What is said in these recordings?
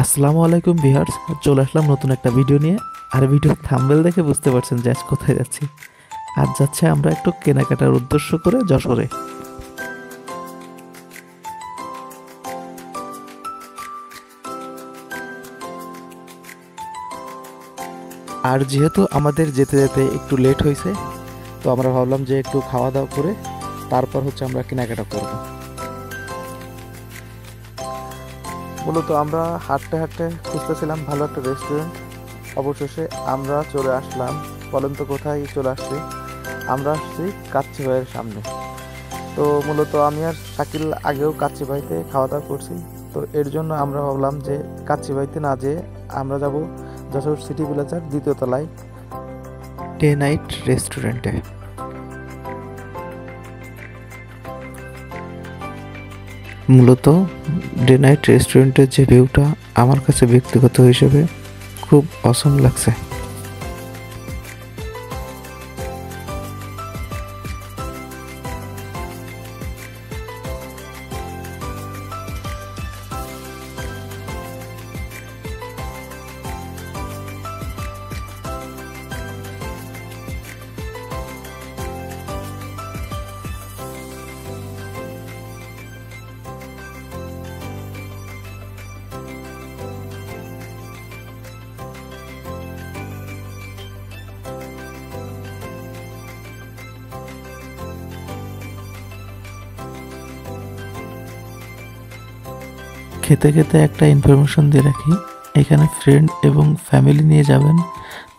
আসসালামু আলাইকুম ভিউয়ার্স, চলে আসলাম নতুন একটা ভিডিও নিয়ে। আর ভিডিও থাম্বনেল দেখে বুঝতে পারছেন যে আজ কোথায় যাচ্ছি। আজ যাচ্ছে আমরা একটু কেনাকাটার উদ্দেশ্য করে যশোরে। আর যেহেতু আমাদের যেতে যেতে একটু লেট হয়েছে, তো আমরা ভাবলাম যে একটু খাওয়া দাওয়া করে তারপর আমরা কেনাকাটা করব। মূলত আমরা হাঁটতে হাঁটতে খুঁজতেছিলাম ভালো একটা রেস্টুরেন্ট। অবশেষে আমরা চলে আসলাম। বলেন তো কোথায় চলে আসছি? আমরা আসছি কাচ্চি ভাইয়ের সামনে। তো মূলত আমি আর শাকিল আগেও কাচ্চি ভাইতে খাওয়া দাওয়া করছি। তো এর জন্য আমরা ভাবলাম যে কাচ্চি ভাইতে না যেয়ে আমরা যাব যশোর সিটি প্লাজার দ্বিতীয় তলায় ডে নাইট রেস্টুরেন্টে। মূলত ডে নাইট রেস্টুরেন্টের যে ভিউটা আমার কাছে ব্যক্তিগত হিসেবে খুব অসম লাগছে। খেতে খেতে একটা ইনফরমেশন দিয়ে রাখি, এখানে ফ্রেন্ড এবং ফ্যামিলি নিয়ে যাবেন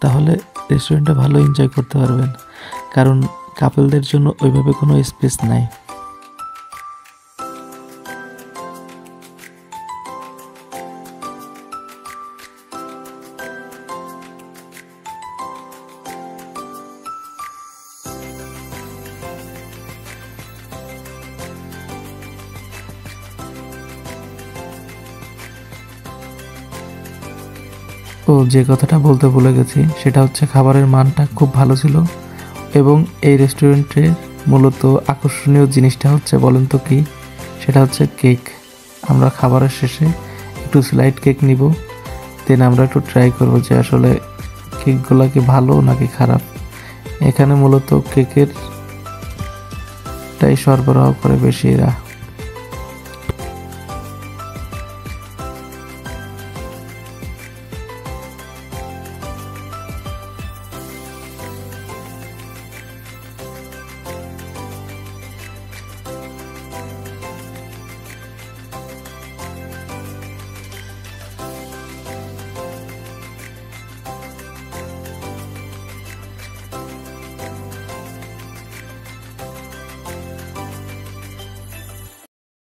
তাহলে রেস্টুরেন্টে ভালো এনজয় করতে পারবেন, কারণ কাপলদের জন্য ওইভাবে কোনো স্পেস নাই। ও যে কথাটা বলতে ভুলে গেছি, সেটা হচ্ছে খাবারের মানটা খুব ভালো ছিল। এবং এই রেস্টুরেন্টের মূলত আকর্ষণীয় জিনিসটা হচ্ছে, বলেন তো কি? সেটা হচ্ছে কেক। আমরা খাবারের শেষে একটু স্লাইড কেক নিব, দেন আমরা একটু ট্রাই করবো যে আসলে কেকগুলো কি ভালো নাকি খারাপ। এখানে মূলত কেকের টাই সরবরাহ করে বেশি এরা।